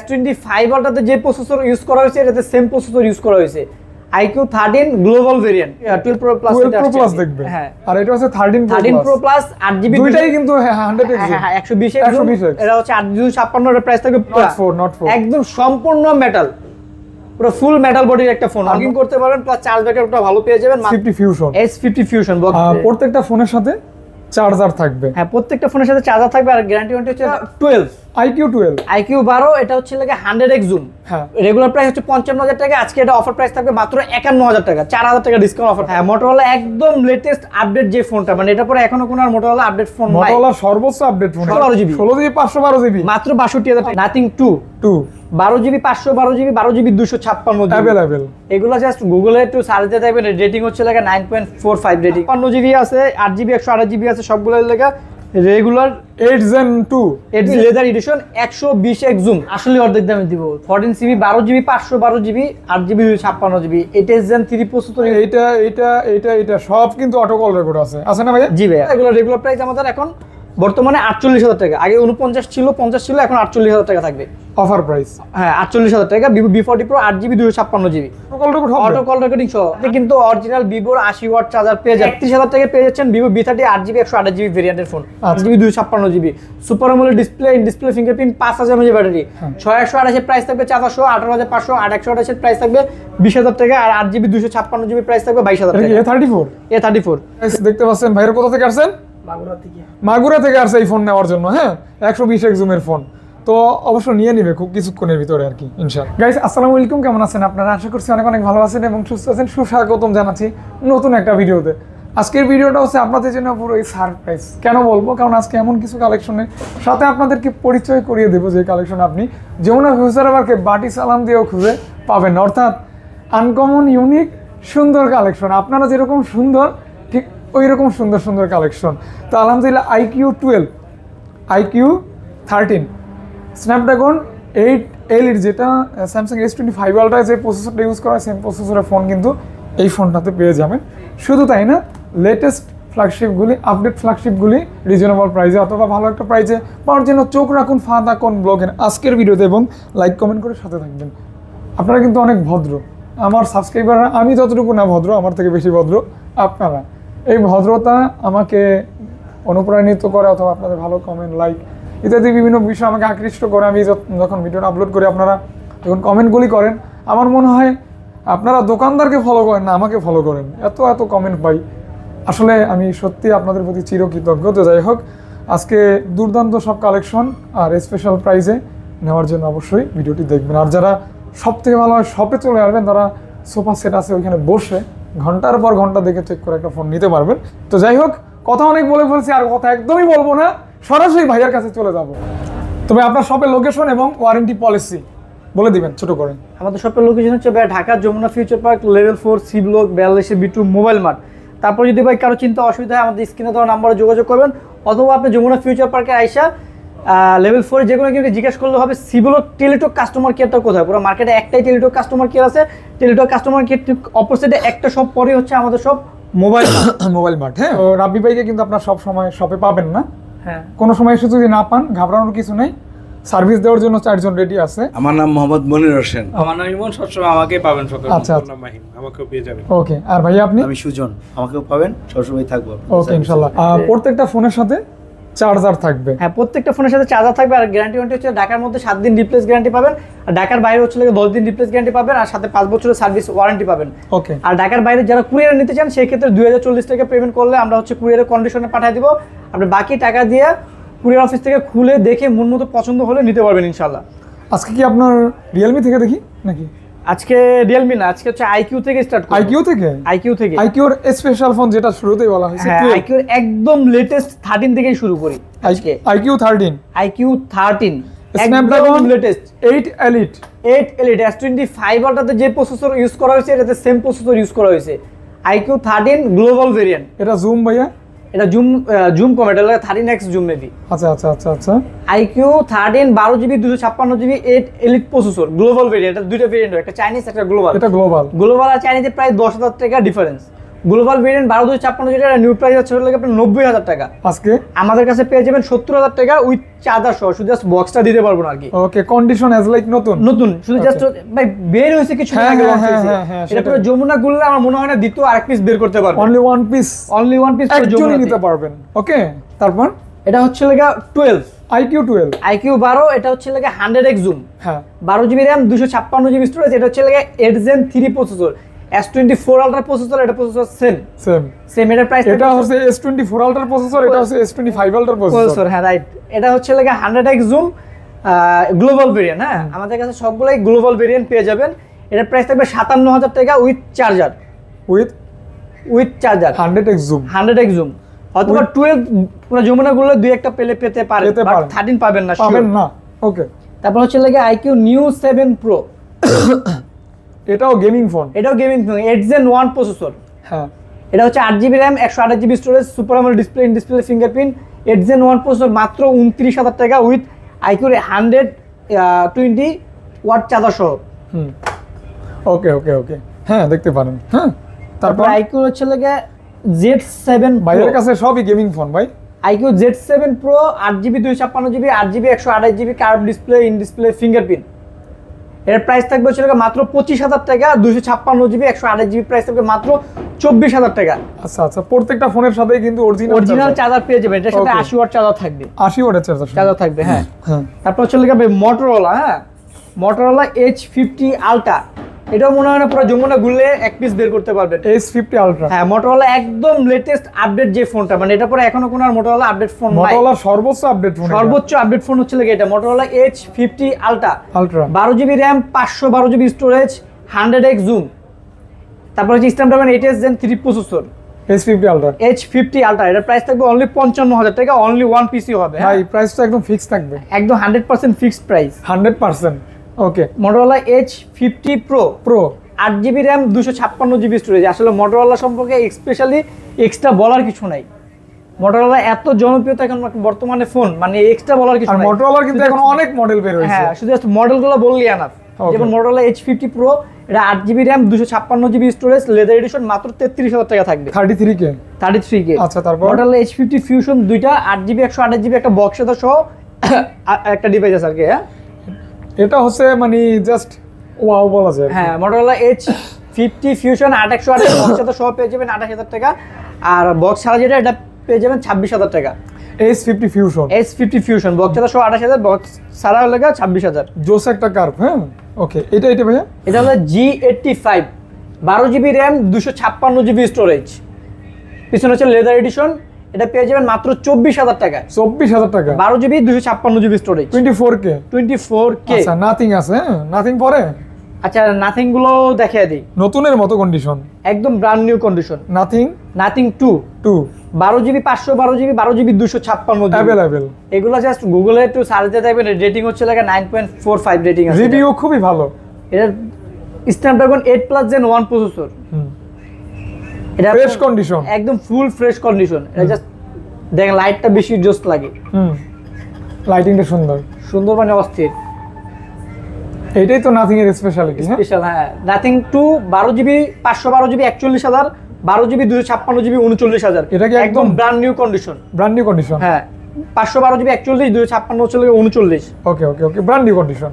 S25 আলট্রাতে যে processor use করা হয়েছে এটাতে সেম প্রসেসর ইউজ করা হয়েছে। IQ 13 global variant 12 Pro Plus 12 Pro Plus দেখবে। হ্যাঁ, আর এটা হচ্ছে 13 Pro Plus 8GB দুইটাই কিন্তু 100x হ্যাঁ 120x এটা হচ্ছে 856 এর প্রাইস থাকবে not 4 একদম সম্পূর্ণ মেটাল, পুরো ফুল মেটাল বডির একটা ফোন। লগইন করতে পারবেন, প্লাস চার্জ ব্যাকআপটা ভালো পেয়ে যাবেন। S50 Fusion S50 Fusion প্রত্যেকটা ফোনের সাথে চার্জার থাকবে। হ্যাঁ, প্রত্যেকটা ফোনের সাথে চার্জার থাকবে। আর গ্যারান্টি ওয়ারেন্টি হচ্ছে 12 IQ 12 এটা হচ্ছে লাগে 100x জুম। হ্যাঁ, রেগুলার প্রাইস হচ্ছে 55,000 টাকা, আজকে এটা অফার প্রাইস থাকবে মাত্র 51,000 টাকা, 4,000 টাকা ডিসকাউন্ট অফার। হ্যাঁ, Motorola একদম লেটেস্ট আপডেট যে ফোনটা, মানে এটা পরে এখনো কোনো আর Motorola আপডেট ফোন নাই। Motorola সর্বোচ্চ আপডেট ফোন 16GB 512GB মাত্র 62,000 টাকা। Nothing 2 12GB 512GB 12GB 256GB available. এগুলো জাস্ট গুগলে একটু সার্চ দিয়ে দেখবেন, রেটিং হচ্ছে লাগে 9.45 রেটিং। 55GB আছে, 8GB 128GB আছে, সবগুলো লাগা regular 8 Gen 2 8 leather addition 120x zoom. আসলে অর্ধেক দামে দিব। 14GB 12GB 512GB 8GB 256GB 8 Gen 3 processor. এটা সব কিন্তু অটো কল রেকর্ড আছে না ভাই? জি ভাই, এগুলো রেগুলার প্রাইস আমাদের এখন বর্তমানে 48,000 টাকা। আগে 49 ছিল, 50 ছিল, এখন 48,000 টাকা থাকবে অফার প্রাইস। হ্যাঁ, 48,000 টাকা। Vivo B40 Pro 8GB 256GB auto call recording সহ। আপনি কিন্তু অরিজিনাল Vivo 80 ওয়াট চার্জার পেয়ে যাবেন। 31,000 টাকা পেয়ে যাচ্ছেন Vivo B30 8GB 128GB ভেরিয়েন্টের phone, 8GB 256GB super AMOLED display fingerprint, 5000 mAh battery. 6128 এর প্রাইস থাকবে 4,400, 18,500, 8128 এর প্রাইস থাকবে 20,000 টাকা, আর 8GB 256GB প্রাইস থাকবে 22,000 টাকা। A34 দেখতে পাচ্ছেন ভাইরা কোথা থেকে আসছেন? মাগুরা থেকে আসছে এই ফোন নেওয়ার জন্য। হ্যাঁ, 120x জুমের ফোন তো অবশ্য নিয়ে নিবে খুব কিছুক্ষণের ভিতরে আর কি ইনশাআল্লাহ। গাইস, আসসালামু আলাইকুম, কেমন আছেন আপনারা? আশা করছি অনেক অনেক ভালো আছেন এবং সুস্থ আছেন। সুস্বাগতম জানাচ্ছি নতুন একটা ভিডিওতে। আজকের ভিডিওটা হচ্ছে আপনাদের জন্য পুরো এই সারপ্রাইজ। কেন বলবো? কারণ আজকে এমন কিছু কালেকশনের সাথে আপনাদেরকে পরিচয় করিয়ে দেবো যে কালেকশন আপনি যমুনা ফিউচার পার্কে বাটি সালাম দিয়েও খুঁজে পাবেন। অর্থাৎ আনকমন, ইউনিক, সুন্দর কালেকশন। আপনারা যেরকম সুন্দর ঠিক ওই রকম সুন্দর সুন্দর কালেকশন। তো আলহামদুলিল্লাহ IQ 12 IQ 13 স্ন্যাপড্রাগন 8 Elite যেটা স্যামসাং S25 আলট্রায় যে প্রসেসরটা ইউজ করা হয় সেম প্রসেসরের ফোন কিন্তু এই ফোনটাতে পেয়ে যাবেন। শুধু তাই না, লেটেস্ট ফ্ল্যাগশিপগুলি, আপডেট ফ্ল্যাগশিপগুলি রিজনেবল প্রাইসে অথবা ভালো একটা প্রাইসে পাওয়ার জন্য চোখ রাখুন ফাদা কোন ব্লগের আজকের ভিডিওতে এবং লাইক কমেন্ট করে সাথে থাকবেন। আপনারা কিন্তু অনেক ভদ্র, আমার সাবস্ক্রাইবাররা। আমি যতটুকু না ভদ্র, আমার থেকে বেশি ভদ্র আপনারা। এই ভদ্রতা আমাকে অনুপ্রাণিত করে অথবা আপনাদের ভালো কমেন্ট, লাইক ইত্যাদি বিভিন্ন বিষয় আমাকে আকৃষ্ট করে। আমি যখন ভিডিওটা আপলোড করি আপনারা যখন কমেন্টগুলি করেন, আমার মনে হয় আপনারা দোকানদারকে ফলো করেন না, আমাকে ফলো করেন। এত কমেন্ট পাই, আসলে আমি সত্যি আপনাদের প্রতি চিরকৃতজ্ঞ। তো যাই হোক, আজকে দুর্দান্ত সব কালেকশন আর স্পেশাল প্রাইজে নেওয়ার জন্য অবশ্যই ভিডিওটি দেখবেন। আর যারা সব থেকে ভালো হয় শপে চলে আসবেন, তারা সোফা সেট আছে ওইখানে বসে ঘন্টার পর ঘন্টা দেখে চেক করে একটা ফোন নিতে পারবেন। তো যাই হোক, কথা অনেক বলে ফেলছি, আর কথা একদমই বলবো না, সরাসরি ভাইয়ার কাছে চলে যাব। তবে আপনার শপের লোকেশন এবং ওয়ারেন্টি পলিসি বলে দিবেন ছোট করে। আমাদের শপের লোকেশন হচ্ছে Dhaka Jamuna future park level 4 C block 42 B2 mobile mart. তারপর যদি ভাই কারো চিন্তা অসুবিধা হয় আমাদের স্ক্রিনে দেওয়া নাম্বারে যোগাযোগ করবেন, অথবা আপনি যমুনা ফিউচার পার্কে আইসা লেভেল 4 যে কোনো কেউ জিজ্ঞেস করলে হবে সি ব্লক টেলিটক কাস্টমার কেয়ারটা কোথায়। পুরো মার্কেটে একটাই টেলিটক কাস্টমার কেয়ার আছে। টেলিটক কাস্টমার কেয়ার অপোজিটে একটা শপ পরে হচ্ছে আমাদের সব মোবাইল মার্ট। হ্যাঁ, তো রাব্বি ভাইকে কিন্তু আপনার সব সময় শপে পাবেন না। হ্যাঁ, কোনো সময় এসে যদি না পান, ঘাবড়ানোর কিছু নেই, সার্ভিস দেওয়ার জন্য 4 জন রেডি আছে। আমার নাম মোহাম্মদ মনির হোসেন। আমার নাম ইমন, সবসময় আমাকেই পাবেন সকলে। আচ্ছা, নাম মাহিম, আমাকেও পেয়ে যাবেন। ওকে। আর ভাই আপনি? আমি সুজন, আমাকেও পাবেন, সবসময় থাকবো। ওকে ইনশাআল্লাহ। প্রত্যেকটা ফোনের সাথে চার্জার থাকবে। হ্যাঁ, প্রত্যেকটা ফোনের সাথে চার্জার থাকবে। আর গ্যারান্টি ওয়ারেন্টি হচ্ছে ঢাকার মধ্যে 7 দিন রিপ্লেস গ্যারান্টি পাবেন, আর ঢাকার বাইরে হচ্ছে 10 দিন রিপ্লেস গ্যারান্টি পাবেন, আর সাথে 5 বছরের সার্ভিস ওয়ারেন্টি পাবেন। ওকে। আর ঢাকার বাইরে যারা কুরিয়ার নিতে চান সেই ক্ষেত্রে 2040 টাকা পেমেন্ট করলে আমরা হচ্ছে কুরিয়ারের কন্ডিশনে পাঠিয়ে দিব। আপনি বাকি টাকা দিয়ে কুরিয়ার অফিস থেকে খুলে দেখে মন মতো পছন্দ হলে নিতে পারবেন ইনশাআল্লাহ। আজকে কি আপনার রিয়েলমি থেকে দেখি নাকি? আজকে রিয়েলমি না, আজকে হচ্ছে IQ থেকে স্টার্ট করব। IQ থেকে IQ এর স্পেশাল ফোন যেটা শুরুতেই বলা হয়েছে। হ্যাঁ, IQ এর একদম লেটেস্ট 13 থেকেই শুরু করি আজকে। IQ 13 Snapdragon latest 8 Elite S25 আলট্রাতে যে প্রসেসর ইউজ করা হয়েছে এটাতে সেম প্রসেসর ইউজ করা হয়েছে। IQ 13 global variant. এটা জুম ভাইয়া? এটা জুম কম, এটা 13x জুম মেবি। আচ্ছা। IQ 13 12GB 256GB 8 Elite processor global variant. এটা দুইটা ভেরিয়েন্ট, একটা চাইনিজ একটা গ্লোবাল। এটা গ্লোবাল আর চাইনিজে প্রায় 10,000 টাকা ডিফারেন্স। গ্লোবাল ভেরিয়েন্ট 12 যেটা নিউ প্রাইস আছে হলো আপনার 90,000 টাকা। আজকে আমাদের কাছে পেয়ে যাবেন 70,000 টাকা উইথ চার্জার সহ, শুধু জাস্ট বক্সটা দিতে পারবো না আর কি। ওকে, কন্ডিশন অ্যাজ লাইক নতুন নতুন, শুধু জাস্ট ভাই বের হয়েছে কিছু হ্যাঁ, আগে হ্যাঁ, launch হয়েছে। হ্যাঁ, হ্যাঁ, এটা পুরো যমুনা গুললে আমার মনে হয় না দ্বিতীয় আরেক পিস বের করতে পারবে। Only one piece, only one piece একজনই নিতে পারবেন। ওকে, তারপর এটা হচ্ছে লাগা 12 IQ 12 IQ 12, এটা হচ্ছে লাগা 100x জুম, হ্যাঁ 12GB RAM 256GB স্টোরেজ। এটা হচ্ছে লাগা 8 Gen 3 processor, S24 ultra processor, এটা প্রসেসর সেম এটার প্রাইস এটা হচ্ছে S24 আলট্রা প্রসেসর, এটা হচ্ছে S25 আলট্রা প্রসেসর। হ্যাঁ রাইট। এটা হচ্ছে লাগা 100x জুম গ্লোবাল ভেরিয়েন্ট। হ্যাঁ, আমাদের কাছে সবগুলাই গ্লোবাল ভেরিয়েন্ট পেয়ে যাবেন। এটার প্রাইস থাকবে 57,000 টাকা with charger, with charger 100x zoom. 100x zoom, অথবা 12 পুরো যমুনা গুলো দুই একটা পেতে পারে, পেতে বাট পারেন। 13 পাবেন না, পাবেন sure। না। ওকে, তারপর হচ্ছে লাগে IQ Neo 7 Pro, এটাও গেমিং ফোন। এটাও গেমিং ফোন, 8 Gen 1 প্রসেসর। হ্যাঁ, এটা হচ্ছে 8GB RAM 128GB storage, super AMOLED display, in display fingerprint, 8 Gen 1 processor, মাত্র 29,000 টাকা উইথ IQ 120 ওয়াট চার্জার সহ। ওকে ওকে ওকে, হ্যাঁ দেখতে পারেন। হ্যাঁ, তারপর তারপর IQ হচ্ছে লাগে Z7 ভাইয়ের Pro, কাছে সবই গেমিং ফোন ভাই। IQ Z7 Pro 8GB 256GB 8GB 128GB curve display, in display fingerprint. এর প্রাইস থাকবে হচ্ছে লাগে মাত্র 25,000 টাকা, 256GB 128GB প্রাইস থাকবে মাত্র 24,000 টাকা। আচ্ছা আচ্ছা, প্রত্যেকটা ফোনের সাথেই কিন্তু অরিজিনাল চার্জার পেয়ে যাবেন, এটার সাথে Okay. 80 ওয়াট চার্জার থাকবে, 80 ওয়াটের চার্জার থাকবে। হ্যাঁ, হ্যাঁ, তারপর হচ্ছে লাগে Motorola, হ্যাঁ Motorola H50 Ultra, এটাও মনে হয় না পুরো যমুনা গুলে এক পিস বের করতে পারবেন। S50 ultra. হ্যাঁ, Motorola একদম লেটেস্ট আপডেট যে ফোনটা, মানে এটা পরে এখনো কোনো আর Motorola আপডেট ফোন নাই। Motorola সর্বোচ্চ আপডেট ফোন, সর্বোচ্চ আপডেট ফোন হচ্ছে লাগে এটা Motorola H50 Ultra, ultra. 12GB RAM 512GB storage, 100x zoom. তারপর হচ্ছে Snapdragon 8 Gen 3 processor, S50 ultra. H50 Ultra, এটার প্রাইস থাকবে অনলি 55,000 টাকা, অনলি ওয়ান পিসি হবে। ভাই প্রাইসটা একদম ফিক্স থাকবে, একদম 100% ফিক্সড প্রাইস। 100%। ওকে, Motorola H50 Pro, pro 8GB RAM 256GB storage. আসলে Motorola সম্পর্কে স্পেশালি এক্সট্রা বলার কিছু নাই। Motorola এত জনপ্রিয়তা এখন বর্তমানে ফোন, মানে এক্সট্রা বলার কিছু আর নাই। Motorola কিন্তু এখন অনেক মডেল বের হয়েছে। হ্যাঁ, শুধু জাস্ট মডেলগুলো বললেই এনাফ। Okay. যেমন Motorola H50 Pro, এটা 8GB RAM 256GB storage, leather addition, মাত্র 33,000 টাকা থাকবে, 33K। 33K। আচ্ছা, তারপর Motorola H50 Fusion, দুইটা 8GB 128GB একটা বক্স সাথে সহ একটা ডিভাইস আছে আর কি। হ্যাঁ, এটা হচ্ছে মানে জাস্ট ওয়াও বলা যায়। হ্যাঁ Motorola H50 Fusion 8/128 বক্স সাথে সহ পেয়ে যাবেন 28,000 টাকা, আর বক্স ছাড়া যেটা এটা পেয়ে যাবেন 26,000 টাকা। S50 fusion, S50 Fusion box সাথে সহ 28,000, বক্স ছাড়া হলে 26,000। জোস একটা কার্ভ। হ্যাঁ, ওকে, এটা ভাইয়া এটা হলো G85, 12GB RAM 256GB storage, পিছনে হচ্ছে লেদার এডিশন, এটা পেয়ে যাবেন মাত্র 24,000 টাকা, 24,000 টাকা, 12GB 256GB storage, 24K। 24K। আচ্ছা, নাথিং আছে। হ্যাঁ, নাথিং পরে আচ্ছা, নাথিং গুলো দেখিয়ে দিই, নতুনের মতো কন্ডিশন। একদম brand new condition. Nothing 2, 12GB 512GB 12GB 256GB available. এগুলো জাস্ট গুগলে একটু সার্চ দিয়ে দেখবেন, রেটিং হচ্ছে লাগে 9.45 রেটিং আছে। রিভিউ খুবই ভালো। এটা Snapdragon 8+ Gen 1 প্রসেসর, এটা ফ্রেশ কন্ডিশন, একদম ফুল ফ্রেশ কন্ডিশন। এটা জাস্ট দেখেন লাইটটা বেশি জোস লাগে, লাইটিংটা সুন্দর মানে অস্থির। এইটাই তো নাথিং এর স্পেশালিটি। হ্যাঁ, স্পেশাল। হ্যাঁ, nothing 2 12GB 512GB 41,000, 12GB 256GB 39,000। এটা কি একদম brand new condition? Brand new condition. হ্যাঁ, 512GB 41, 256 হচ্ছে 39। ওকে ওকে ওকে, ব্র্যান্ড নিউ কন্ডিশন।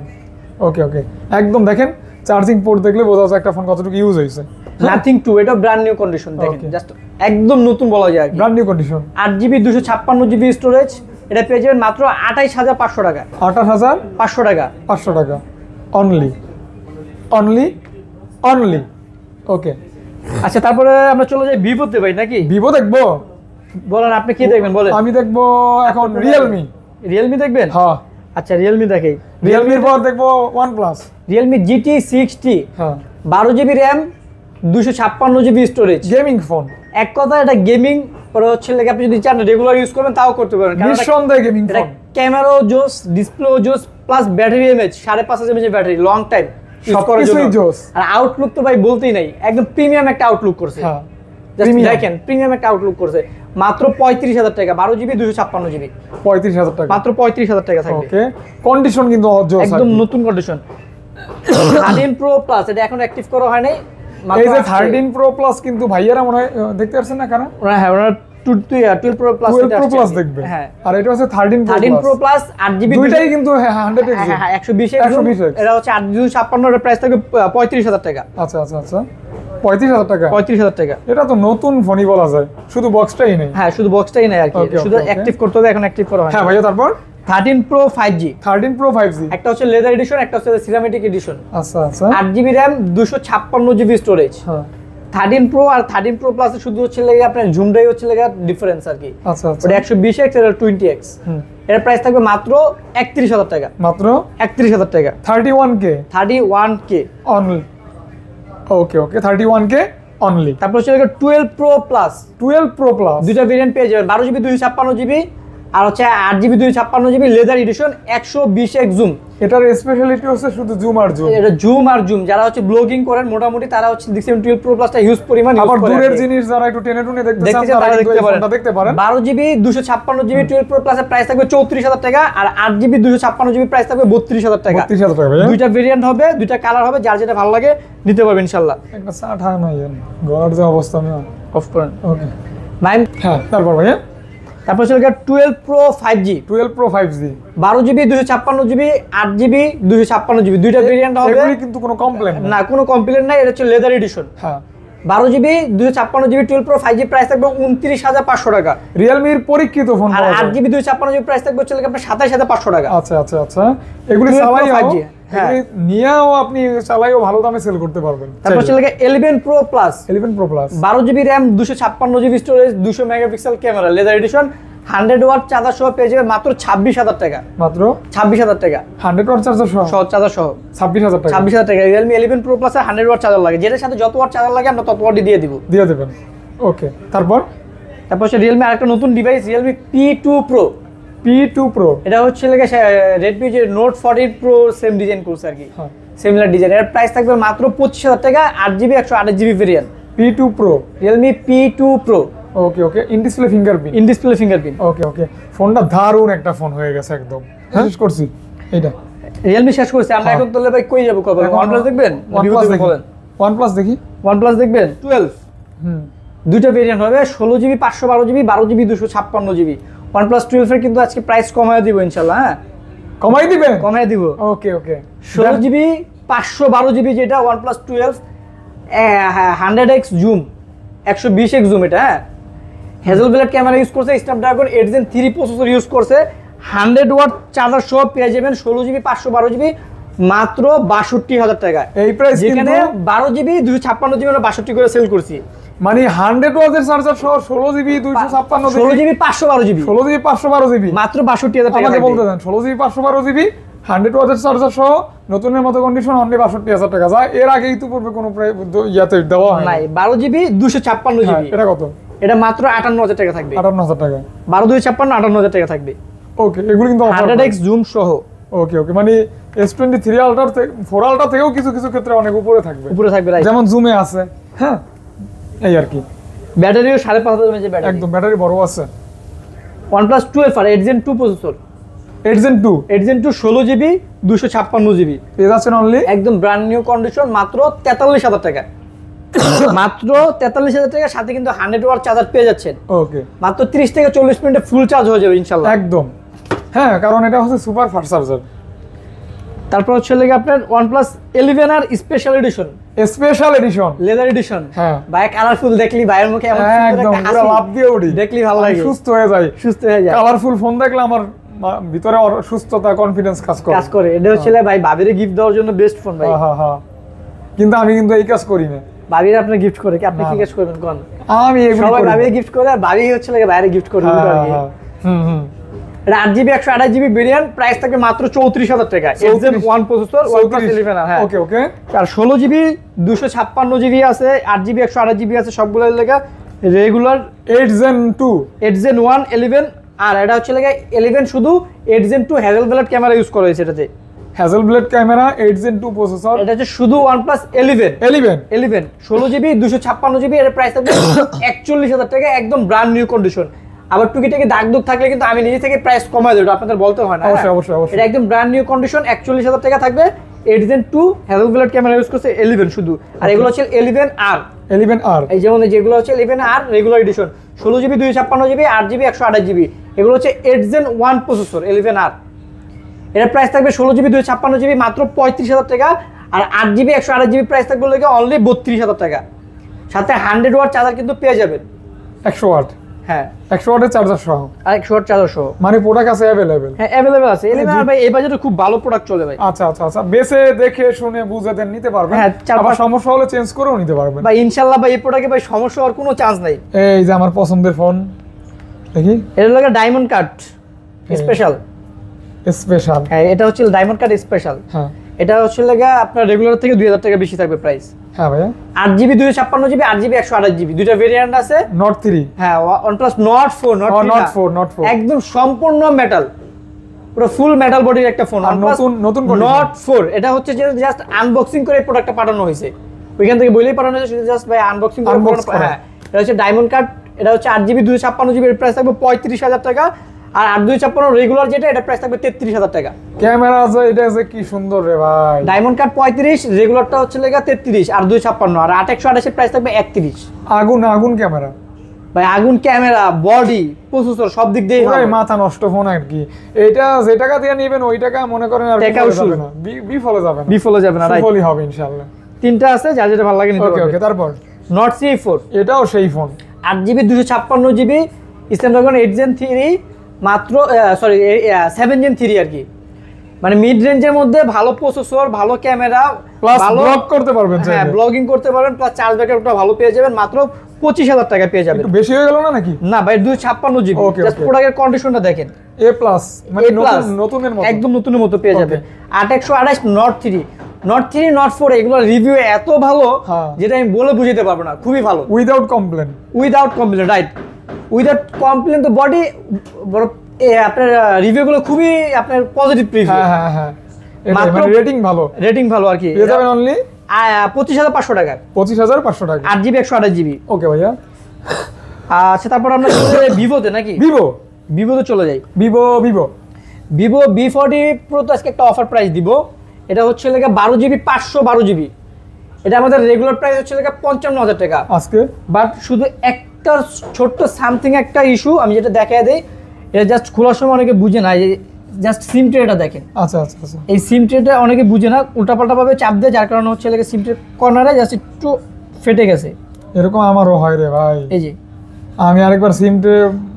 ওকে ওকে, একদম দেখেন চার্জিং পোর্ট দেখলে বোঝা যাচ্ছে একটা ফোন কতটুকু ইউজ হয়েছে। নাথিং 2 এটা ব্র্যান্ড নিউ কন্ডিশন, দেখেন Okay. জাস্ট একদম নতুন বলা যায় আর কি। Brand new condition, 8GB 256GB storage, এটা পেয়ে যাবেন মাত্র 28,500 টাকা, 28,500 টাকা। টাকা অনলি। ওকে, আচ্ছা, তারপরে আমরা চলে যাই ভিভোতে ভাই, নাকি? ভিভো দেখবো? বলেন আপনি কি দেখবেন, বলেন। আমি দেখবো এখন রিয়েলমি দেখবেন? হ্যাঁ, আচ্ছা, রিয়েলমি দেখাই। রিয়েলমির পর দেখবো OnePlus। রিয়েলমি GT60, হ্যাঁ, 12GB RAM 256GB storage, gaming phone. এক কথা এটা গেমিং পরে হচ্ছে লাগে, আপনি যদি চান রেগুলার ইউজ করবেন তাও করতে পারেন, কারণ এটা- নিঃসন্দেহে গেমিং এটা ফোন। ক্যামেরাও জোস, ডিসপ্লেও জোস, plus battery M H 5.5 mAh battery, long time use করার সবকিছুই জন্য। জোস। আর আউটলুক তো ভাই বলতেই নাই, একদম প্রিমিয়াম একটা আউটলুক করছে। হ্যাঁ, Just premium। দেখেন প্রিমিয়াম একটা আউটলুক করছে, মাত্র 35,000 টাকা, 12GB 256GB, 35,000 টাকা। মাত্র 35,000 টাকা থাকবে। ওকে, কন্ডিশন কিন্তু জোস একদম নতুন কন্ডিশন। 13 Pro Plus, এটা এখন অ্যাক্টিভ করা হয় নাই, এই যে 13 প্রো প্লাস কিন্তু ভাইয়ারা মনে হয় দেখতে পাচ্ছেন না কেন হ্যাঁ ওরা 12 প্রো প্লাস 12 প্রো প্লাস দেখবে হ্যাঁ আর এটা হচ্ছে 13 প্রো প্লাস 8GB দুইটাই কিন্তু 100 এক্স হ্যাঁ 120 এটা হচ্ছে 856 এর প্রাইস থাকবে 35000 টাকা। আচ্ছা আচ্ছা আচ্ছা 35000 টাকা 35000 টাকা। এটা তো নতুন ফোনই বলা যায়, শুধু বক্সটাই নেই। হ্যাঁ শুধু বক্সটাই নাই আর কি, Okay, শুধু okay, okay. অ্যাক্টিভ করতে হবে, এখন অ্যাক্টিভ করা হয়। হ্যাঁ ভাইয়া তারপর 13 প্রো 5G, 13 প্রো 5G। একটা হচ্ছে লেদার এডিশন, একটা হচ্ছে সিরামিক এডিশন। আচ্ছা আচ্ছা 8GB RAM 256GB স্টোরেজ। হ্যাঁ 13 প্রো আর 13 প্রো প্লাস শুধু হচ্ছে লাগে আপনার জুমটাই হচ্ছে লাগে ডিফারেন্স আর কি। আচ্ছা আচ্ছা ওটা 120x এটা 20x। এর প্রাইস থাকবে মাত্র 31000 টাকা। মাত্র 31000 টাকা। 31k 31k only. ওকে ওকে 31k অনলি। তারপর হচ্ছে 12 প্রো প্লাস, 12 প্রো প্লাস দুইটা ভেরিয়েন্ট পেয়ে যাবেন, 12GB 256GB আর হচ্ছে 8GB 256GB leather addition 120x zoom. এটার স্পেশালিটি হচ্ছে শুধু জুম আর জুম। এটা জুম আর জুম, যারা হচ্ছে ব্লগিং করেন মোটামুটি তারা হচ্ছে দেখছেন 12 প্রো প্লাসটা হিউজ পরিমাণ ইউজ আবার করে। দূরের জিনিস যারা একটু টেনে টুনে দেখতে চান দেখতে চান তারা তারা কিন্তু দেখতে এই পারেন। ফোনটা দেখতে পারেন। 12GB 256GB 12 প্রো প্লাসের প্রাইস থাকবে 34000 টাকা আর 8GB 256GB প্রাইস থাকবে 32000 টাকা। 32000 টাকা ভাইয়া। দুইটা ভেরিয়েন্ট হবে, দুইটা কালার হবে, যার যেটা ভালো লাগে নিতে পারবেন ইনশাআল্লাহ। একটা চা ঠা নাই গলার যে অবস্থা আমি। অফ করেন ওকে ভাই। হ্যাঁ তারপর ভাইয়া তারপর হচ্ছে 12 pro 5G, 12 pro 5G 12GB 256GB 8GB 256GB দুইটা ভেরিয়েন্ট হবে। এগুলি কিন্তু কোনো কমপ্লেন না কোনো কমপ্লেন নাই, এটা হচ্ছে লেদার এডিশন। হ্যাঁ 12GB 256GB 12 pro 5G price থাকবে 29500 টাকা রিয়েলমির পরীক্ষিত ফোন আর পাওয়া যায়। 8GB 256GB প্রাইস থাকবে হচ্ছে আপনার 27500 টাকা। আচ্ছা আচ্ছা আচ্ছা এগুলি 12 Pro চালাইও 5G, হ্যাঁ। এগুলি নিয়েও আপনি চালাইও ভালো দামে সেল করতে পারবেন। তারপর হচ্ছে 11 pro plus, 11 pro plus 12GB RAM 256GB storage 200 megapixel camera leather edition 100 watt charger সহ পেয়ে যাবে মাত্র 26000 টাকা। মাত্র 26000 টাকা 100 ওয়াট চার্জার সহ সহ চার্জার সহ 26000 টাকা 26000 টাকা। Realme 11 Pro Plus এর 100 ওয়াট চার্জার লাগে, যেটার সাথে যত ওয়াট চার্জার লাগে আমরা তত ওয়াটই দিয়ে দিব। দিয়ে দেবেন। ওকে তারপর তারপর হচ্ছে Realme আরেকটা নতুন device Realme P2 Pro। P2 Pro এটা হচ্ছে লাগে Redmi যে Note 40 Pro সেম ডিজাইন করছে আর কি, হ্যাঁ সিমিলার ডিজাইন। এর প্রাইস থাকবে মাত্র 25000 টাকা, 8GB 128GB variant P2 Pro Realme P2 Pro okay okay in display fingerprint. In display fingerprint. Okay okay ফোনটা দারুণ একটা ফোন হয়ে গেছে একদম। শেষ করছি এইটা Realme শেষ করছে, আমরা এখন তাহলে ভাই কই যাব কবে? OnePlus দেখবেন? Vivo দেখবেন? বলেন OnePlus দেখি। OnePlus দেখবেন 12 হুম দুইটা ভেরিয়েন্ট হবে 16GB 512GB 12GB 256GB। OnePlus 12 এর কিন্তু আজকে প্রাইস কমায় দিব ইনশাআল্লাহ। হ্যাঁ কমাই দিবেন। কমায় দিব। ওকে ওকে 16GB 512GB যেটা OnePlus 12 100x zoom 120x zoom এটা। হ্যাঁ হেজেলব্লেড ক্যামেরা ইউজ করছে, স্ন্যাপড্রাগন 8 Gen 3 প্রসেসর ইউজ করছে, 100 ওয়াট চার্জার সহ পেয়ে যাবেন 16GB 512GB মাত্র 62000 টাকা। এই প্রাইস যেখানে কিন্তু 12GB 256GB আমরা 62 করে সেল করছি। মানে 100 ওয়াটের চার্জার সহ 16GB 256GB 16GB 512GB 16GB 512GB মাত্র 62000 টাকা। আমাকে বলতে দেন 16GB 512GB 100 ওয়াটের চার্জার সহ নতুনের মতো কন্ডিশন অনলি 62000 টাকা। যা এর আগেই তো পড়বে কোনো ইয়াতে দেওয়া হয় নাই 12GB 256GB এটা কত? এটা মাত্র 58000 টাকা থাকবে। 58000 টাকা 12 256 58000 টাকা থাকবে। ওকে এগুলো কিন্তু 100x জুম সহ ওকে ওকে মানে S23 আলট্রার থেকে 4 আলট্রা থেকেও কিছু কিছু ক্ষেত্রে অনেক উপরে থাকবে, উপরে থাকবে রাইট। যেমন জুমে আছে। হ্যাঁ এই আর কি ব্যাটারিও 5500 mAh ব্যাটারি একদম ব্যাটারি বড় আছে। OnePlus 12 আর 8 Gen 2 processor 8 Gen 2 8 Gen 2 16GB 256GB পেয়ে যাচ্ছেন অনলি একদম ব্র্যান্ড নিউ কন্ডিশন মাত্র 43000 টাকা। মাত্র 43000 টাকা সাথে কিন্তু 100 ওয়াট চার্জার পেয়ে যাচ্ছেন। ওকে মাত্র 30 থেকে 40 মিনিটে ফুল চার্জ হয়ে যাবে ইনশাআল্লাহ। একদম হ্যাঁ কারণ এটা হচ্ছে সুপার ফাস্ট চার্জার। তারপর হচ্ছে লাগে আপনার OnePlus 11 আর special edition special edition leather edition. হ্যাঁ ভাই কালারফুল দেখলি ভাইয়ের মুখে এমন সুন্দর একদম একটা পুরো হাসি লাভ দিয়ে উঠি, দেখলি ভালো লাগে, সুস্থ হয়ে যায়। সুস্থ হয়ে যায়, কালারফুল ফোন দেখলে আমার ভিতরে সুস্থতা কনফিডেন্স কাজ করে। কাজ করে। এটা হচ্ছে ভাই ভাবিরে গিফট দেওয়ার জন্য বেস্ট ফোন ভাই। হ্যাঁ হ্যাঁ কিন্তু আমি কিন্তু এই কাজ করি না। ভাবিরে আপনি গিফট করে কি আপনি কি কাজ করবেন কোন? আমি এগুলো সবাই করি না। ভাবিরে গিফট করে আর ভাবি হচ্ছে লাগে বাইরে গিফট করে হ্যাঁ, আর কি। হ্যাঁ, হুম হুম এটা 8GB 128GB ভেরিয়েন্ট প্রাইস থাকে মাত্র 34000 টাকা। 8 Gen 1 প্রসেসর OnePlus 11 হ্যাঁ ওকে ওকে আর 16GB 256GB আছে, 8GB 128GB আছে, সবগুলো লেখা রেগুলার 8 Gen 2 8 Gen 1 11 আর এটা হচ্ছে লেখা 11 শুধু 8 Gen 2 হেজেলব্লেড ক্যামেরা ইউজ করা হয়েছে এটাতে। হ্যাজেলব্লেড ক্যামেরা 8 Gen 2 প্রসেসর এটা হচ্ছে শুধু OnePlus 11 16GB 256GB এর প্রাইস থাকবে 41000 টাকা একদম ব্র্যান্ড নিউ কন্ডিশন। আবার টুকিটাকি দাগ দুগ থাকলে কিন্তু আমি নিজে থেকে প্রাইস কমায় দেব, আপনাদের বলতে হয় না। অবশ্যই অবশ্যই অবশ্যই এটা একদম ব্র্যান্ড নিউ কন্ডিশন 41000 টাকা থাকবে। 8 Gen 2 হ্যাজেলব্লাড ক্যামেরা ইউজ করছে 11 শুধু, আর এগুলো হচ্ছে 11R। 11R এই যেমন যেগুলো হচ্ছে 11R regular addition 16GB 256GB 8GB 128GB, এগুলো হচ্ছে 8 Gen 1 প্রসেসর 11R। এটার প্রাইস থাকবে 16GB 256GB মাত্র 35,000 টাকা, আর 8GB 128GB প্রাইস থাকবে অনলি 32,000 টাকা। সাথে 100 ওয়াট চার্জার কিন্তু পেয়ে যাবেন। 100 ওয়াট, হ্যাঁ 100 ওয়াটের চার্জার সহ, আর 100 ওয়াট চার্জার সহ, মানে প্রোডাক্ট আছে অ্যাভেলেবেল। হ্যাঁ অ্যাভেলেবল আছে 11R ভাই, এই বাজেটে খুব ভালো প্রোডাক্ট চলে ভাই। আচ্ছা আচ্ছা আচ্ছা, বেসে দেখে শুনে বুঝে দেন নিতে পারবেন। হ্যাঁ, আবার সমস্যা হলে চেঞ্জ করেও নিতে পারবেন ভাই ইনশাআল্লাহ ভাই এই প্রোডাক্টে ভাই সমস্যা হওয়ার কোনো চান্স নাই। এই যে আমার পছন্দের ফোন দেখি, এটা লাগে ডায়মন্ড কাট স্পেশাল। স্পেশাল, হ্যাঁ এটা হচ্ছে ডায়মন্ড কাট স্পেশাল। হ্যাঁ এটা হচ্ছে লাগে আপনার রেগুলার থেকে 2000 টাকা বেশি থাকবে প্রাইস। হ্যাঁ ভাইয়া, 8GB 256GB 8GB 128GB দুইটা ভেরিয়েন্ট আছে। নট 3, হ্যাঁ OnePlus Nord 4 নট 4 একদম সম্পূর্ণ মেটাল, পুরো ফুল মেটাল বডির একটা ফোন। আর নতুন Nord 4 এটা হচ্ছে যে জাস্ট আনবক্সিং করে প্রোডাক্টটা পাঠানো হয়েছে, ওইখান থেকে বলেই পাঠানো হয়েছে, শুধু জাস্ট ভাই আনবক্সিং করে Unbox করা। হ্যাঁ এটা হচ্ছে ডায়মন্ড কাট, এটা হচ্ছে 8GB 256GB এর প্রাইস থাকবে 35,000 টাকা, আর 8256 রেগুলার যেটা এটা প্রাইস থাকবে 33,000 টাকা। ক্যামেরা আছে, এটা আছে কি সুন্দর রে ভাই। ডায়মন্ড কাট 35, রেগুলারটা হচ্ছে লেগা 33, আর 256 আর 8128 এর প্রাইস থাকবে 31। আগুন আগুন ক্যামেরা ভাই আগুন ক্যামেরা, বডি, প্রসেসর সব দিক দিয়ে পুরাই মাথা নষ্ট ফোন আর কি। এটা যে টাকা দিয়ে নেবেন ওই টাকা মনে করেন আর টাকা বিফলে উসুল। যাবে না, বিফলে যাবে না, বিফলে যাবে না, রাইট। বিফলই হবে ইনশাআল্লাহ। তিনটা আছে, যার যেটা ভালো লাগে নিতে ওকে পারবে। ওকে, তারপর Nord CE4 এটাও সেই phone, 8GB 256GB Snapdragon 8 Gen 3 মাত্র 7 Gen 3 আর কি, মানে মিড রেঞ্জের মধ্যে ভালো প্রসেসর, ভালো ক্যামেরা, প্লাস ভালো ব্লগ করতে পারবেন হ্যাঁ চাইলে। ব্লগিং করতে পারবেন, প্লাস চার্জ ব্যাকআপটা ভালো পেয়ে যাবেন মাত্র 25,000 টাকা পেয়ে যাবেন। একটু বেশি হয়ে গেল না নাকি? না ভাই 256GB, Okay, জাস্ট okay. প্রোডাক্টের কন্ডিশনটা দেখেন, A প্লাস মানে A plus, নতুনের মতো একদম নতুনের মতো পেয়ে Okay. যাবেন। 8128 Nord 3 Nord 4 এগুলো রিভিউ এত ভালো হ্যাঁ। যেটা আমি বলে বুঝাতে পারবো না, খুবই ভালো। Without complain. Without complain, right, without complain. তো বডি আপনার রিভিউগুলো খুবই আপনার পজিটিভ রিভিউ, হ্যাঁ হ্যাঁ হ্যাঁ, এটাই, মাত্র- মানে রেটিং ভালো। রেটিং ভালো আর কি। পেয়ে যাবেন অনলি 25,500 টাকা, 25,500 টাকা। 8GB 128GB। ওকে ভাইয়া, আচ্ছা তারপর আমরা চলে যাই ভিভোতে নাকি? ভিভোতে চলে যাই। ভিভো ভিভো V40 Pro তো আজকে একটা অফার প্রাইস দিব। এটা হচ্ছে লেগে 12GB 512GB, এটা আমাদের রেগুলার প্রাইস হচ্ছে লেগে 55,000 টাকা। আজকে বাট শুধু একটা ছোট্ট সামথিং একটা ইস্যু আমি যেটা দেখাই দেই, এটা জাস্ট খোলার সময় অনেকে বুঝে না, জাস্ট সিম ট্রেটা দেখেন। আচ্ছা আচ্ছা আচ্ছা, এই সিম ট্রেটা অনেকে বুঝে না, উল্টাপাল্টা ভাবে চাপ দেয়, যার কারণে হচ্ছে লেগে সিম ট্রে কর্নারে জাস্ট একটু ফেটে গেছে। এরকম আমারও হয় রে ভাই। এই যে আমি আরেকবার সিমটে,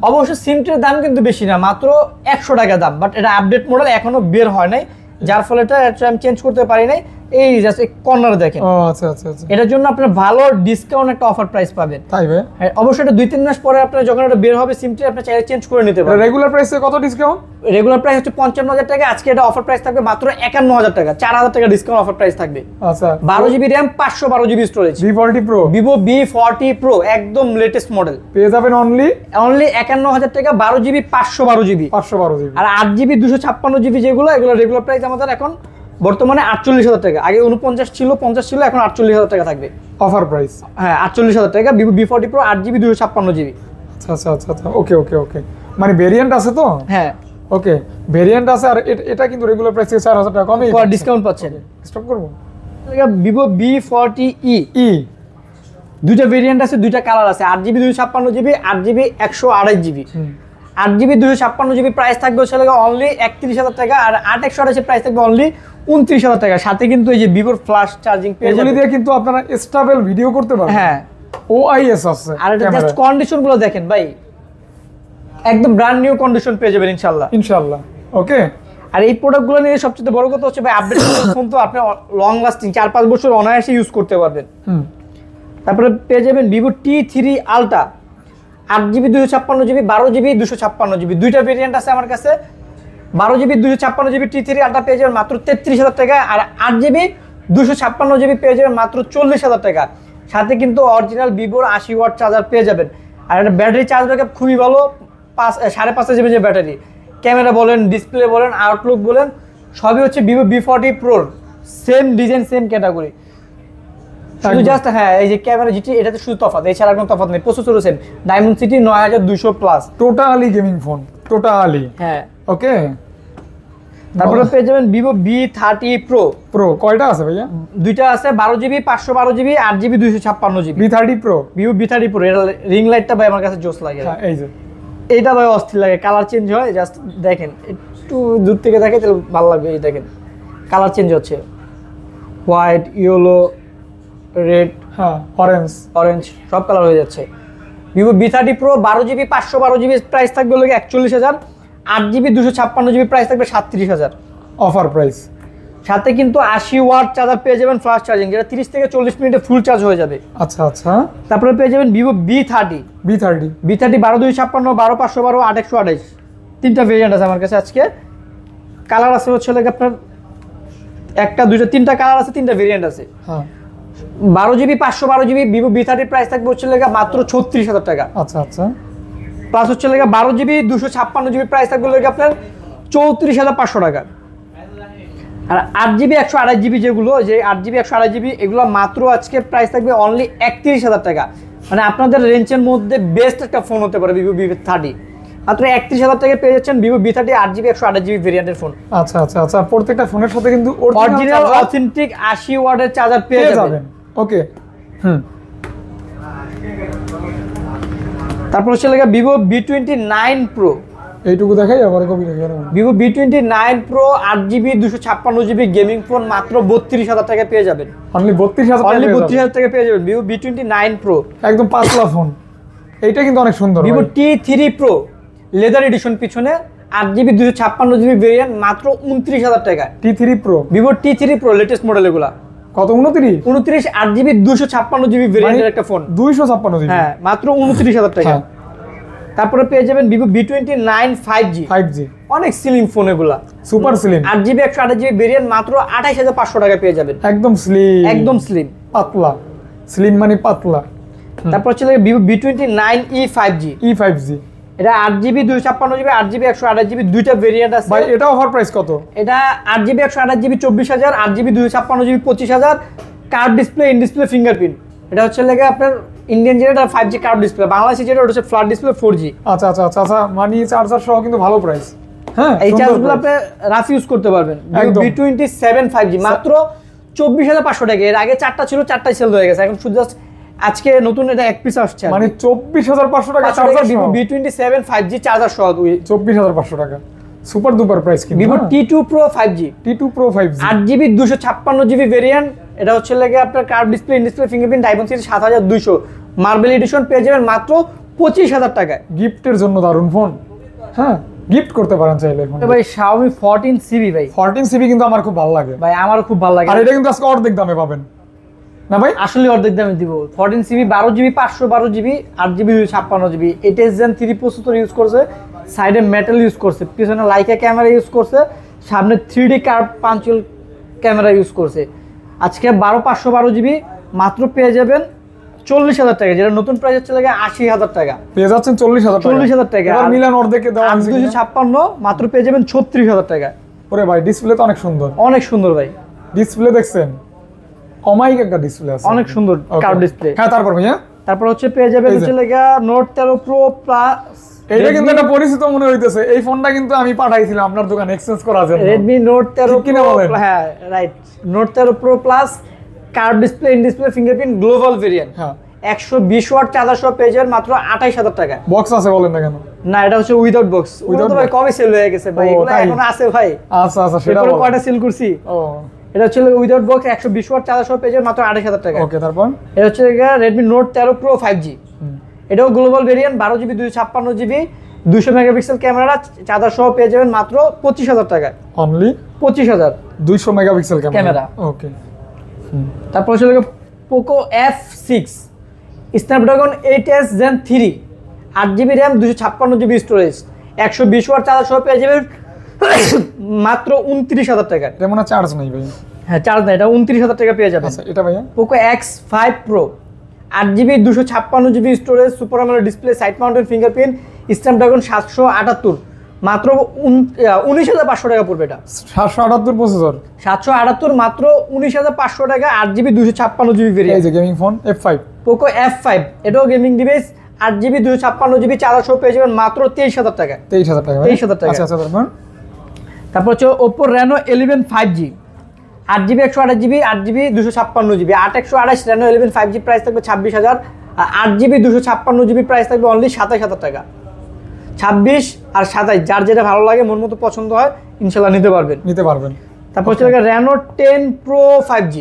অবশ্য সিম ট্রের দাম কিন্তু বেশি না, মাত্র 100 টাকা দাম, বাট এটা আপডেট মডেল এখনো বের হয় নাই, যার ফলে এটা আমি চেঞ্জ করতে পারি নাই। এই জাস্ট কর্নারে দেখেন, ও আচ্ছা আচ্ছা আচ্ছা, এটার জন্য আপনার ভালো ডিসকাউন্ট একটা অফার প্রাইস পাবেন। তাই ভাই। হ্যাঁ, অবশ্যই এটা 2-3 মাস পরে আপনার যখন এটা বের হবে সিমটি আপনি চাইলে চেঞ্জ করে নিতে পারবেন। রেগুলার প্রাইসে কত ডিসকাউন্ট? রেগুলার প্রাইস হচ্ছে 55,000 টাকা, আজকে এটা অফার প্রাইস থাকবে মাত্র 51,000 টাকা, 4,000 টাকা ডিসকাউন্ট অফার প্রাইস থাকবে। আচ্ছা, 12GB RAM 512GB storage, V40 Pro Vivo V40 Pro একদম লেটেস্ট মডেল, পেয়ে যাবেন অনলি অনলি 51,000 টাকা, 12GB 512GB, 512 জিবি। আর 8GB 256GB যেগুলো এগুলো রেগুলার প্রাইস আমাদের এখন বর্তমানে 48,000 টাকা, আগে 49 ছিল 50 ছিল, এখন 48,000 টাকা থাকবে অফার প্রাইস। হ্যাঁ 48,000 টাকা Vivo V40 Pro 8GB 256GB। আচ্ছা আচ্ছা আচ্ছা আচ্ছা, ওকে ওকে ওকে, মানে ভেরিয়েন্ট আছে তো? হ্যাঁ ওকে, ভেরিয়েন্ট আছে, আর এটা কিন্তু রেগুলার প্রাইস থেকে 4,000 টাকা কমে ডিসকাউন্ট পাচ্ছেন। স্টপ করব। ভিভো V40e ই দুইটা ভেরিয়েন্ট আছে, দুইটা কালার আছে, 8GB 256GB, 8GB 128GB। 8GB 256GB price থাকবে হচ্ছে অনলি 31,000 টাকা, আর 8/128 প্রাইস থাকবে অনলি 29,000 টাকা। সাথে কিন্তু এই যে ভিভোর ফ্ল্যাশ চার্জিং পেয়ে এগুলি যাবেন। দিয়ে কিন্তু আপনারা স্টেবল ভিডিও করতে পারবেন। হ্যাঁ, OIS আছে, আর এটা জাস্ট কন্ডিশন গুলো দেখেন ভাই, একদম ব্র্যান্ড নিউ কন্ডিশন পেয়ে যাবেন ইনশাআল্লাহ। ইনশাআল্লাহ। ওকে, আর এই প্রোডাক্টগুলো নিয়ে সবচেয়ে বড় কথা হচ্ছে ভাই আপডেট ফোন তো আপনি লং লাস্টিং 4-5 বছর অনায়াসে ইউজ করতে পারবেন। তারপরে পেয়ে যাবেন Vivo T3 ultra 8GB 256GB, 12GB 256GB, দুইটা ভেরিয়েন্ট আছে আমার কাছে। 12GB 256GB T3 আলট্রা পেয়ে যাবেন মাত্র 33,000 টাকা, আর 8GB 256GB পেয়ে যাবেন মাত্র 40,000 টাকা। সাথে কিন্তু অরিজিনাল ভিভোর 80 ওয়াট চার্জার পেয়ে যাবেন, আর একটা ব্যাটারি চার্জ ব্যাকআপ খুবই ভালো, 5.5 জিবি ব্যাটারি। ক্যামেরা বলেন, ডিসপ্লে বলেন, আউটলুক বলেন, সবই হচ্ছে Vivo V40 Pro, same design same category, শুধু জাস্ট হ্যাঁ এই যে ক্যামেরা যেটি এটাতে শুধু তফাৎ, এছাড়া কোনো তফাৎ নেই। প্রসেসরও same, Dimensity 9200 plus, totally gaming phone, totally. হ্যাঁ ওকে, তারপরে পেয়ে যাবেন ভিভো V30 Pro। প্রো কয়টা আছে ভাইয়া? দুইটা আছে, 12GB 512GB 8GB 256GB। V30 Pro। Vivo V30 Pro, এর রিং লাইটটা ভাই আমার কাছে জোস লাগে। হ্যাঁ এই যে এইটা ভাই অস্থির লাগে, কালার চেঞ্জ হয়, জাস্ট দেখেন একটু দূর থেকে দেখে তাহলে ভালো লাগবে। এই দেখেন কালার চেঞ্জ হচ্ছে, হোয়াইট, ইয়েলো, রেড, হ্যাঁ অরেঞ্জ। অরেঞ্জ সব কালার হয়ে যাচ্ছে। Vivo V30 Pro 12GB 512GB price থাকবে হলো 41,000, 8GB 256GB প্রাইস থাকবে 37,000। Offer price. সাথে কিন্তু 80 ওয়াট চার্জার পেয়ে যাবেন ফাস্ট চার্জিং, যেটা 30 থেকে 40 মিনিটে ফুল চার্জ হয়ে যাবে। আচ্ছা আচ্ছা। তারপরে পেয়ে যাবেন ভিভো V30 V30 12256, 12512, 8128, তিনটা ভেরিয়েন্ট আছে আমার কাছে আজকে। কালার আছে হচ্ছে লাগে আপনার একটা দুইটা তিনটা কালার আছে, তিনটা ভেরিয়েন্ট আছে। হ্যাঁ 12GB 512GB Vivo V30 price থাকবে হচ্ছে লাগে মাত্র 36,000 টাকা। আচ্ছা আচ্ছা। প্লাস হচ্ছে লাগে 12GB 256GB প্রাইস থাকবে লাগে আপনার 34,500 টাকা। আর 8GB 128GB যেগুলো, যে 8GB 128GB এগুলো মাত্র আজকে প্রাইস থাকবে অনলি 31,000 টাকা। মানে আপনাদের রেঞ্জের মধ্যে বেস্ট একটা ফোন হতে পারে ভিভো V30। মাত্র 31,000 টাকায় পেয়ে যাচ্ছেন ভিভো V30 8GB 128GB ভেরিয়েন্টের ফোন। আচ্ছা আচ্ছা আচ্ছা। প্রত্যেকটা ফোনের সাথে কিন্তু অরিজিনাল অথেন্টিক 80 ওয়াটের চার্জার পেয়ে যাবেন। ওকে। হুম। তারপর হচ্ছে লাগে ভিভো V29 Pro। এইটুকু দেখাই আবার কপি দেখাই। Vivo V29 Pro 8GB 256GB gaming phone মাত্র 32,000 টাকায় পেয়ে যাবেন। অনলি 32,000 অনলি টাকা। 32,000 টাকায় পেয়ে যাবেন ভিভো V29 Pro। একদম পাতলা ফোন। এইটা কিন্তু অনেক সুন্দর। Vivo T3 Pro leather addition, পিছনে 8GB 256GB ভেরিয়েন্ট মাত্র 29,000 টাকা। T3 Pro। Vivo T3 Pro latest model এগুলা কত? 29 8GB 256GB ভেরিয়েন্টের একটা ফোন। 256 জিবি। হ্যাঁ মাত্র 29,000 টাকা। হ্যাঁ। তারপরে পেয়ে যাবেন ভিভো V29 5G। 5G অনেক স্লিম ফোন এগুলা, super slim. 8GB 128GB variant মাত্র 28,500 টাকা পেয়ে যাবেন। একদম স্লিম, একদম স্লিম পাতলা। স্লিম মানে পাতলা। তারপর হচ্ছে ভিভো V29e 5G। E5G। এটা 8GB 256GB 8GB 128GB দুইটা ভেরিয়েন্ট আছে। ভাই এটা অফার প্রাইস কত? এটা 8GB 128GB 24,000, 8GB 256GB 25,000, curve display, in display, fingerprint. এটা হচ্ছে লাগে আপনার ইন্ডিয়ান যেটা 5G কার্ভ ডিসপ্লে, বাংলাদেশি যেটা ওটা হচ্ছে ফ্ল্যাট ডিসপ্লে 4G। আচ্ছা আচ্ছা আচ্ছা আচ্ছা। মানি চার্জার সহ কিন্তু ভালো প্রাইস। হ্যাঁ এই চার্জগুলো আপনি রাফ ইউজ করতে পারবেন। V27 5G মাত্র 24,500 টাকা। এর আগে চারটা ছিল, চারটাই সেল হয়ে গেছে। এখন শুধু জাস্ট আজকে নতুন এটা এক পিস আসছে। মানে 24,500 টাকা charger Vivo V27 5G charger সহ 24,500 টাকা। সুপার দুপার প্রাইস কিন্তু। Vivo T2 Pro 5G। T2 Pro 5G 8GB 256GB variant. এটা হচ্ছে লাগে আপনার curve display, in display, fingerprint, diamond 7200, marble edition পেয়ে যাবেন মাত্র 25,000 টাকায়। গিফটের জন্য দারুণ ফোন। হ্যাঁ গিফট করতে পারেন চাইলে ফোন। ভাই Xiaomi 14CB ভাই 14CB কিন্তু আমার খুব ভালো লাগে ভাই, আমারও খুব ভালো লাগে। আর এটা কিন্তু আজকে অর্ধেক দামে পাবেন না ভাই? আসলে অর্ধেক দামে দিব। 14CB 12GB 512GB 8GB 256GB। এটা Zen 3 প্রসেসর ইউজ করছে, সাইডে মেটাল ইউজ করছে, পিছনে লাইকা ক্যামেরা ইউজ করছে, সামনে 3D curve punctual camera use করছে। আজকে 512GB মাত্র পেয়ে যাবেন 40,000 টাকা, যেটা নতুন প্রাইস হচ্ছে লাগে 80,000 টাকা। পেয়ে যাচ্ছেন 40,000 টাকা। 40,000 টাকা। এবার মিলান অর্ধেকে দেওয়া আছে কিনা? 256 মাত্র পেয়ে যাবেন 36,000 টাকা। ওরে ভাই ডিসপ্লে তো অনেক সুন্দর। অনেক সুন্দর ভাই, ডিসপ্লে দেখছেন? অমাইক একটা ডিসপ্লে আছে। অনেক সুন্দর Okay. Curve display. হ্যাঁ তারপর ভাইয়া তারপর হচ্ছে পেয়ে যাবেন এই যে। হচ্ছে লাগে Note 13 Pro Plus। এইটা কিন্তু একটা পরিচিত মনে হইতেছে। এই ফোনটা কিন্তু আমি পাঠাইছিলাম আপনার দোকানে এক্সচেঞ্জ করার জন্য। Redmi Note 13 ঠিক কিনা Pro, বলেন? হ্যাঁ right, Note 13 Pro Plus curve display, in display, fingerprint, global variant. হ্যাঁ 120 ওয়াট চার্জার সহ পেয়ে যাবেন মাত্র 28,000 টাকা। বক্স আছে বলেন না কেন? না এটা হচ্ছে উইদাউট বক্স। Without তো ভাই box? কবে সেল হয়ে গেছে ভাই, ও, এগুলো তাই? এখন আছে ভাই। আচ্ছা আচ্ছা সেটা এরপরে বলেন। কয়টা সেল করছি। ও এটা হচ্ছে উইদাউট বক্স 120 ওয়াট চার্জার সহ পেয়ে যাবেন মাত্র 28,000 টাকা। ওকে তারপর এটা হচ্ছে Redmi Note 13 Pro 5G। এটাও global variant, 12GB 256GB 200 megapixel camera, charger সহ পেয়ে যাবেন মাত্র 25,000 টাকায়। Only 25,000। 200 megapixel camera. Camera. Okay তারপর হচ্ছে Poco F6 Snapdragon 8S Gen 3 8GB RAM 256GB storage 120 watt charger সহ পেয়ে যাবেন মাত্র 29,000 টাকায়। এটা মনে হয় চার্জ নাই ভাই। হ্যাঁ চার্জ না, এটা 29,000 টাকা পেয়ে যাবেন। আচ্ছা এটা ভাইয়া Poco X5 Pro 8GB 256GB storage, super AMOLED display, side mounted fingerprint, Snapdragon 778 মাত্র 19,500 টাকা পড়বে। এটা 778 প্রসেসর। 778 মাত্র 19,500 টাকা, 8GB 256GB এই ভেরিয়েন্ট। যে gaming phone F5 Poco F5 এটাও gaming device, 8GB 256GB charger সহ পেয়ে যাবেন মাত্র 23,000 টাকা। 23,000 টাকা। 23,000 টাকা। আচ্ছা আচ্ছা তারপর তারপর হচ্ছে Oppo Reno 11 5G 8GB 128GB 8GB 256GB 8 Reno 11 5G price থাকবে 26,000 আর 8GB 256GB প্রাইস থাকবে অনলি 27,000 টাকা। 26 আর 27 যার যেটা ভালো লাগে মন মতো পছন্দ হয় ইনশাল্লাহ নিতে পারবেন। তারপর হচ্ছে Reno 10 pro 5G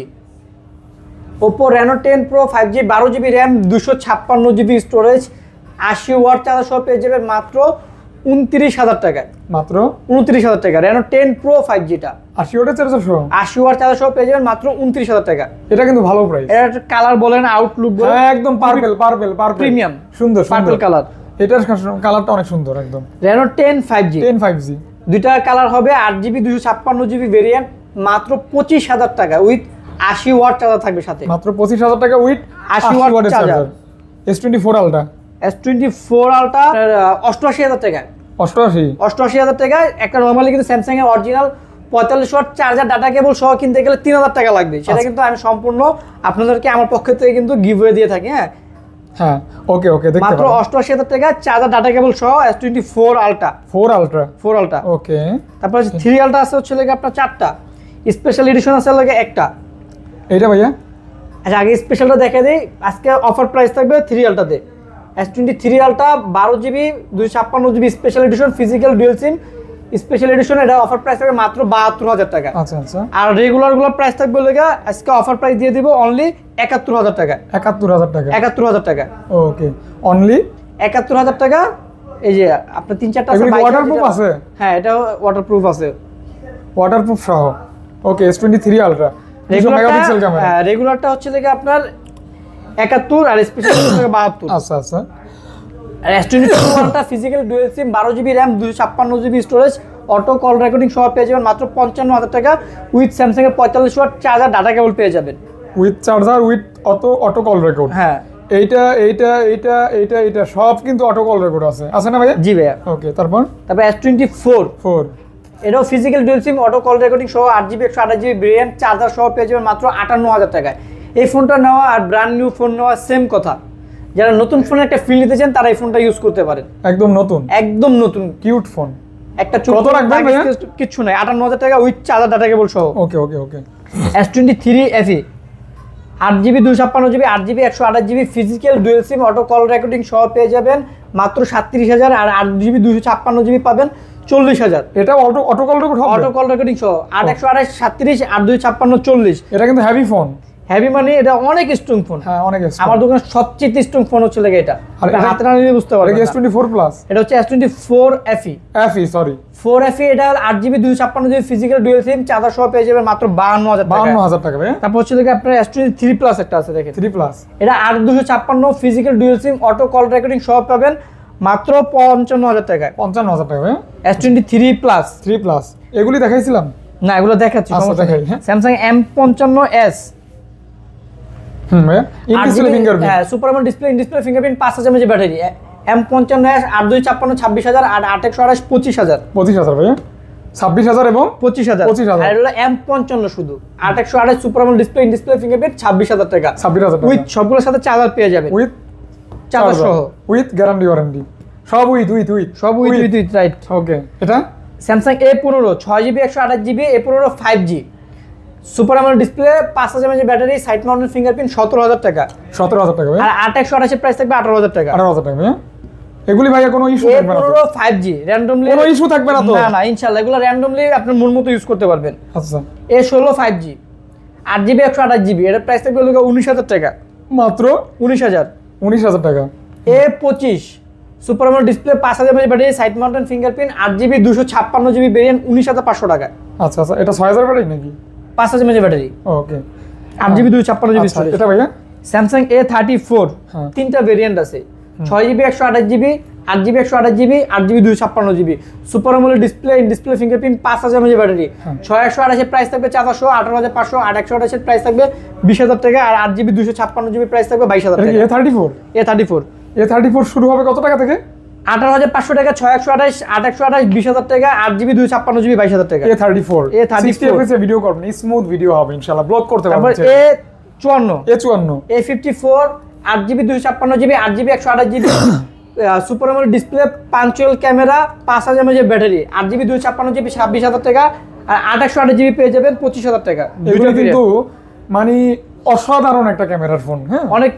Oppo Reno 10 pro 5G 12GB RAM 256GB storage 80 watt charger সহ পেয়ে যাবেন মাত্র 29,000 টাকায়। মাত্র 29,000 টাকা রেনো 10 প্রো 5G টা 80 ওয়াটের চার্জার সহ 80 ওয়াট চার্জার সহ পেয়ে যাবেন মাত্র 29,000 টাকা। এটা কিন্তু ভালো প্রাইস। এর কালার বলেন আউটলুক বলেন একদম পার্পল প্রিমিয়াম সুন্দর পার্পল কালার। এটার কালারটা অনেক সুন্দর একদম। রেনো 10 5G 5G দুইটা কালার হবে 8GB 256GB ভেরিয়েন্ট মাত্র 25,000 টাকা উইথ 80 ওয়াট চার্জার থাকবে সাথে। মাত্র 25,000 টাকা উইথ 80 ওয়াটের charger. S24 ultra S24 ultra 88,000 টাকা। 88 টাকায় একটা নরমালি কিন্তু স্যামসাং এর original 45 watt charger data cable সহ কিনতে গেলে 3,000 টাকা লাগবে। সেটা কিন্তু আমি সম্পূর্ণ আপনাদেরকে আমার পক্ষ থেকে কিন্তু গিভওয়ে দিয়ে থাকি। হ্যাঁ ওকে দেখতে মাত্র 88,000 টাকা চার্জার ডাটা কেবল সহ S24 আলট্রা 4 আলট্রা ওকে। তারপর 3 আলট্রা আছে হচ্ছে লাগে আপনার 4টা, স্পেশাল এডিশন আছে লাগে একটা। এইটা ভাইয়া আচ্ছা আগে স্পেশালটা দেখে দিই। আজকে অফার প্রাইস থাকবে 3 আলট্রাতে S23 ultra 12GB 256GB special edition physical dual sim special edition. এটা অফার প্রাইস থাকবে মাত্র 72,000 টাকা। আচ্ছা আর রেগুলার গুলো প্রাইস থাকবে লেগা আজকে অফার প্রাইস দিয়ে দিব অনলি 71,000 টাকা। 71,000 টাকা ওকে অনলি 71,000 টাকা। এই যে আপনার 3-4টা আছে ওয়াটারপ্রুফ আছে। হ্যাঁ এটা ওয়াটারপ্রুফ আছে ওয়াটারপ্রুফ সহ। ওকে S23 আলট্রা মেগাপিক্সেল ক্যামেরা। হ্যাঁ রেগুলারটা হচ্ছে লেগা আপনার 71 আর স্পেশাল 72। আচ্ছা আর S22 আলট্রা ফিজিক্যাল ডুয়াল সিম 12GB RAM 256GB storage auto call recording সহ পেয়ে যাবেন মাত্র 55,000 টাকা উইথ স্যামসাং এর 45 ওয়াট চার্জার ডাটা কেবল পেয়ে যাবেন with charger with auto call record. হ্যাঁ এইটা সব কিন্তু অটো কল রেকর্ড আছে না ভাইয়া? জি ভাইয়া। ওকে তারপর S24 এটাও ফিজিক্যাল ডুয়াল সিম অটো কল রেকর্ডিং সহ 8GB 128GB ভেরিয়েন্ট চার্জার সহ পেয়ে যাবেন মাত্র 58,000 টাকায়। এই ফোনটা নেওয়া আর ব্র্যান্ড নিউ ফোন নেওয়া সেম কথা। যারা নতুন ফোনে একটা ফিল নিতে চান তারা এই ফোনটা ইউজ করতে পারেন। একদম নতুন কিউট ফোন একটা কত রাখবেন ভাইয়া? কিছু নাই 58,000 টাকা উইথ চার্জার ডাটা কেবল সহ। ওকে S23 FE 8GB 256GB 8GB 128GB physical dual সিম অটো কল রেকর্ডিং সহ পেয়ে যাবেন মাত্র 37,000 আর 8GB 256GB পাবেন 40,000। এটা অটো কল রেকর্ড হবে? অটো কল রেকর্ডিং সহ 8 128 37 8 256 40। এটা কিন্তু হেভি ফোন। হেভি মানে এটা অনেক স্ট্রং ফোন। হ্যাঁ অনেক স্ট্রং। আমার দোকানে সবচেয়ে স্ট্রং ফোন হচ্ছে লাগে এটা। আর হাতে না নিলে বুঝতে পারবেন। এটা S24 প্লাস। এটা হচ্ছে S24 FE 4FE এটা 8GB 256GB ফিজিক্যাল ডুয়াল সিম চার্জার সহ পেয়ে যাবেন মাত্র 52,000 টাকা। ভাই তারপর হচ্ছে লাগে আপনার S23 প্লাস একটা আছে দেখেন 3 প্লাস। এটা 8 256 ফিজিক্যাল ডুয়াল সিম অটো কল রেকর্ডিং সহ পাবেন মাত্র 55,000 টাকায়। 55,000 টাকা ভাই। S23 প্লাস 3 প্লাস এগুলি দেখাইছিলাম না এগুলো দেখাচ্ছি। আচ্ছা দেখাই। হ্যাঁ Samsung M55s ভাইয়া ইন ফিঙ্গারপ্রিন্ট। হ্যাঁ super AMOLED display fingerprint 5000 mAh battery. M55s 8 256 26,000 আর 8 128 25,000 ভাইয়া 26,000 এবং 25,000 আর হলো M55 শুধু 8 128 সুপার AMOLED ডিসপ্লে ফিঙ্গারপ্রিন্ট 26,000 টাকা। 26,000 টাকা উইথ সবগুলোর সাথে চার্জার পেয়ে যাবেন উইথ চার্জার সহ উইথ গ্যারান্টি ওয়ারেন্টি সব উইথ সব উইথ রাইট। ওকে এটা Samsung A15 6GB 128GB A15 5G super AMOLED display 5000 mAh battery side mounted fingerprint 17,000 টাকা। 17,000 টাকা ভাই। আর 8 128 এর প্রাইস থাকবে 18,000 টাকা। 18,000 টাকা ভাই। এগুলি ভাইয়া কোনো ইস্যু থাকবে না তো? A15 5G র্যান্ডমলি কোনো ইস্যু থাকবে না তো? না ইনশাআল্লাহ এগুলো র্যান্ডমলি আপনার মন মতো ইউজ করতে পারবেন। আচ্ছা A16 5G 8GB 128GB এর প্রাইস থাকবে 19,000 টাকা। মাত্র 19,000 টাকা। A25 super AMOLED display 5000 mAh battery side mounted fingerprint 8GB 256GB variant 19,500 টাকা। আচ্ছা এটা 6000 ব্যাটারি নাকি? 5000 mAh ব্যাটারি ওকে 8GB 256GB আচ্ছা, স্টোরেজ। এটা ভাইয়া Samsung A34 হ্যাঁ। তিনটা ভেরিয়েন্ট আছে 6GB 128GB 8GB 128GB 8GB 256GB super AMOLED display fingerprint 5000 mAh battery 6 128 এর প্রাইস থাকবে 400 18500 8 128 এর প্রাইস থাকবে 20,000 টাকা আর 8GB 256GB প্রাইস থাকবে 22,000 টাকা। A34 শুরু হবে কত টাকা থেকে? 18,500 টাকা 6 128 8 128 20,000 টাকা 8GB 256GB 22,000 টাকা। A34 60 fps ভিডিও করবেন স্মুথ ভিডিও হবে ইনশাআল্লাহ ব্লগ করতে তারপর পারবেন। A54 A54 A54 8GB 256GB 8GB 128GB super AMOLED display, punctual camera, 5000 mAh battery, 8GB 256GB 26,000 টাকা, আর 8/128GB পেয়ে যাবেন 25,000 টাকা। এগুলো কিন্তু মানে অসাধারণ একটা ক্যামেরার ফোন, হ্যাঁ অনেক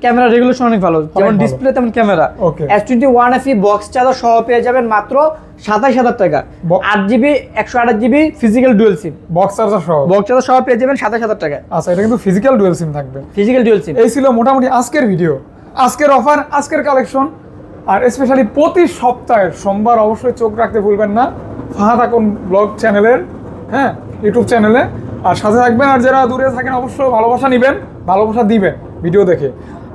ক্যামেরা রেগুলেশন অনেক ভালো, যেমন ভালো। ডিসপ্লে তেমন camera. Okay. S21 FE box charger সহ পেয়ে যাবেন মাত্র 27,000 টাকা। 8GB 128GB ফিজিক্যাল ডুয়াল সিম, বক্স চার্জার সহ। বক্স চার্জার সহ পেয়ে যাবেন 27,000 টাকা, আচ্ছা, এটা কিন্তু ফিজিক্যাল ডুয়াল সিম থাকবে। ফিজিক্যাল ডুয়াল সিম। এই ছিল মোটামুটি আজকের ভিডিও, আজকের অফার, আজকের কালেকশন। আর স্পেশালি প্রতি সপ্তাহের সোমবার অবশ্যই চোখ রাখতে ভুলবেন না ফাহাদ আকন ব্লগ চ্যানেলের, হ্যাঁ ইউটিউব চ্যানেলে, আর সাথে থাকবেন। আর যারা দূরে থাকেন অবশ্যই ভালোবাসা নেবেন, ভালোবাসা দিবেন ভিডিও দেখে।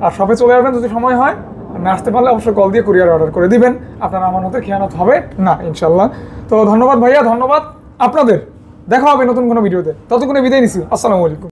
আর শপে চলে আসবেন যদি সময় হয়, আর না আসতে পারলে অবশ্যই কল দিয়ে কুরিয়ার অর্ডার করে দিবেন। আপনার আমার মতো খেয়ানত হবে না ইনশাল্লাহ। তো ধন্যবাদ ভাইয়া, ধন্যবাদ আপনাদের। দেখা হবে নতুন কোনো ভিডিওতে, ততক্ষণে বিদায় নিচ্ছি। আসসালামু আলাইকুম।